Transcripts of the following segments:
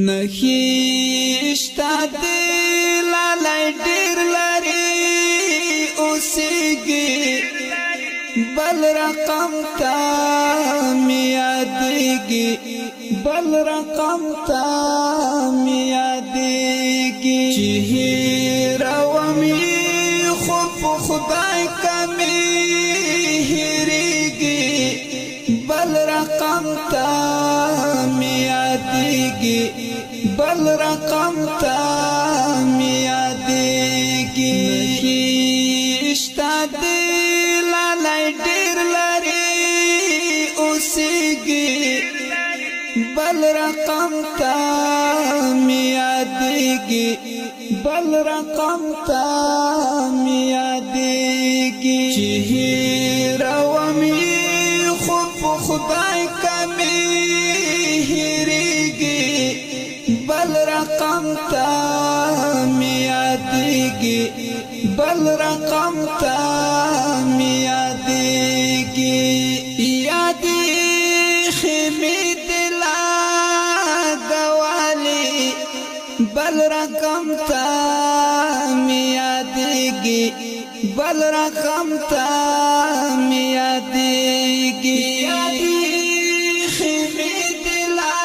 نخیشتا دلالای ډیر لري اوسېږي بل رقم تا میادېږي بل رقم تا میادېږي چې هېرومې خو په خدای کمې هېرېږي بل رقم تا میادېږي بل رقم تا میادېږي نخیشتا دلالای ډېر لري اوسېږي بل رقم تا میادېږي بل رقم تا میادېږي چې هېرومې خو په خدای کمې هېرېږي بل رقم تا میادېږي بل رقم تا میادېږي یادې خېمې دلا ګوالې بل رقم تا میادېږي بل رقم تا میادېږي یادې خېمې دلا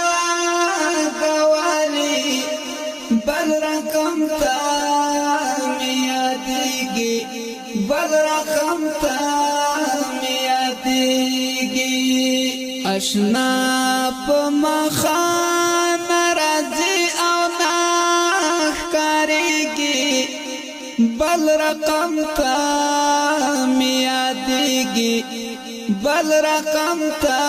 ګوالې بل رقم تا میادېږي بل رقم تا میادېږي اشنا په مخان راځي او نه ښکارېږي بل رقم تا میادېږي بل رقم تا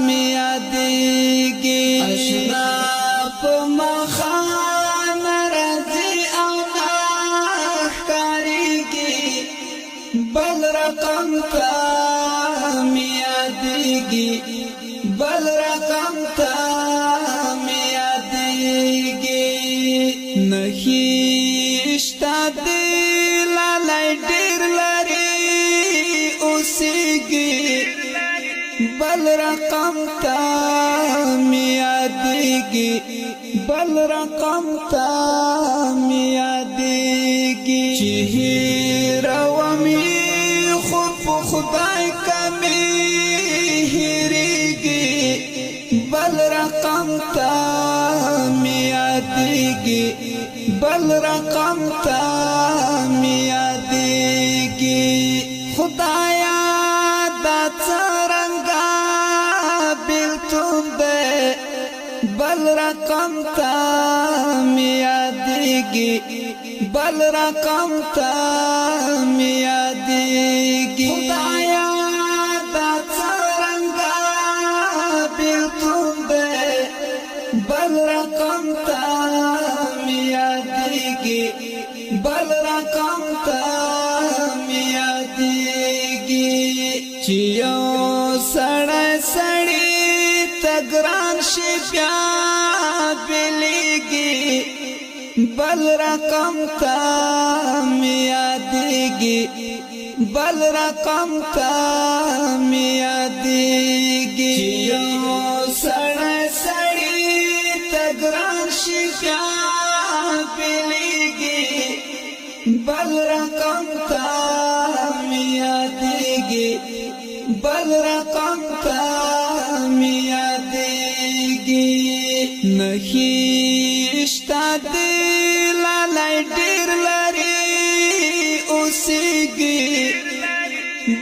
میادېږي اشنا په مخان راځي او نه ښکارېږي بل رقم تا میادېږي بل رقم تا میادېږي نخیشتا دلالای ډېر لري اوسېږي بل رقم تا میادېږي بل رقم تا میادېږي چې هېرومې خو په خدای کمې هېرېږي بل رقم تا میادېږي بل رقم تا میادېږي خدایا دا څرنګه بېلتون دی بل رقم تا میادېږي بل رقم تا میادېږي خدایا دا څرنګه بېلتون دی بل رقم تا میادېږي بل رقم تا میادېږي چې یو سړی سړی ته ګران شي بیا بېلېږي بل رقم تا میادېږي بل رقم تا میادېږي چې یو سړی سړی ته ګران شي بیا بېلېږي بل رقم تا میادېږي بل رقم تا میادېږي نخیشتا دلالای ډېر لري اوسېږي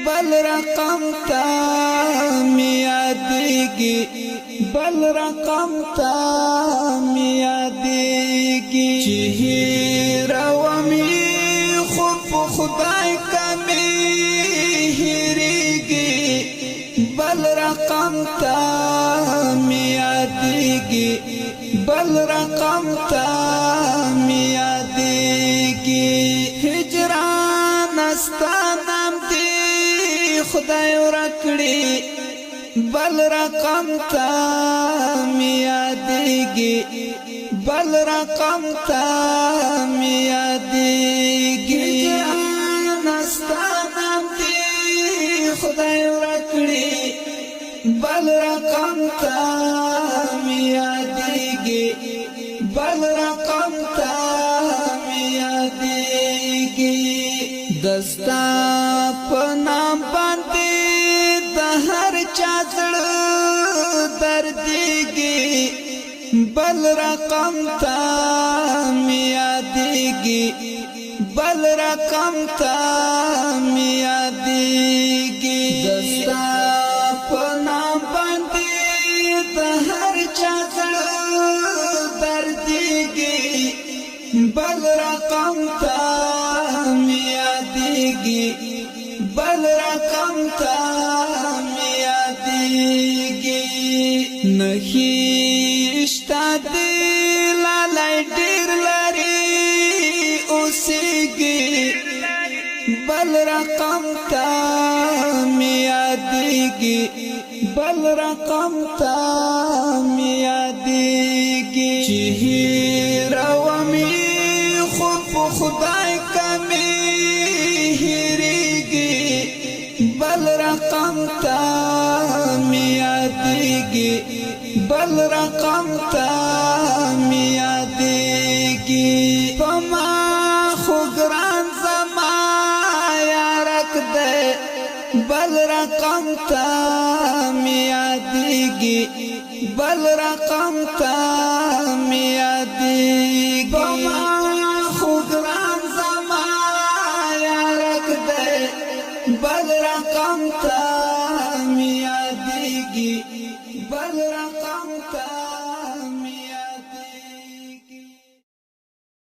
بل رقم تا میادېږي بل رقم تا میادېږي چې هېرومې خو په خدای کمې هېرېږي بل رقم تا میادېږي بل رقم تا میادېږي هجران ستا نام دې خدای ورکړي بل رقم تا میادېږي بل رقم تا میادېږي هجران ستا نام دې خدای ورکړي بل رقم تا میادېږي یادیږي بل رقم تا می یادیږي دستا په نام باندې د هر چا زړه دردیږي بل رقم تا می یادیږي بل رقم تا می یادیږي دستا په نام باندې د هر چا زړه دردیږي بل رقم تا می یادیږي بل رقم تا می یادیږي نخیشتا دی لالای ډیر لري اوسېږي بل رقم تا می یادیږي بل رقم تا می یادیږي چې هیرومې خو په خدای کمې هېرېږي بل رقم تا می یادیږي بل رقم تا می یادیږي په ما خو ګران زما یارک دی بل رقم تا می یادیږي بل رقم تا می یادیږي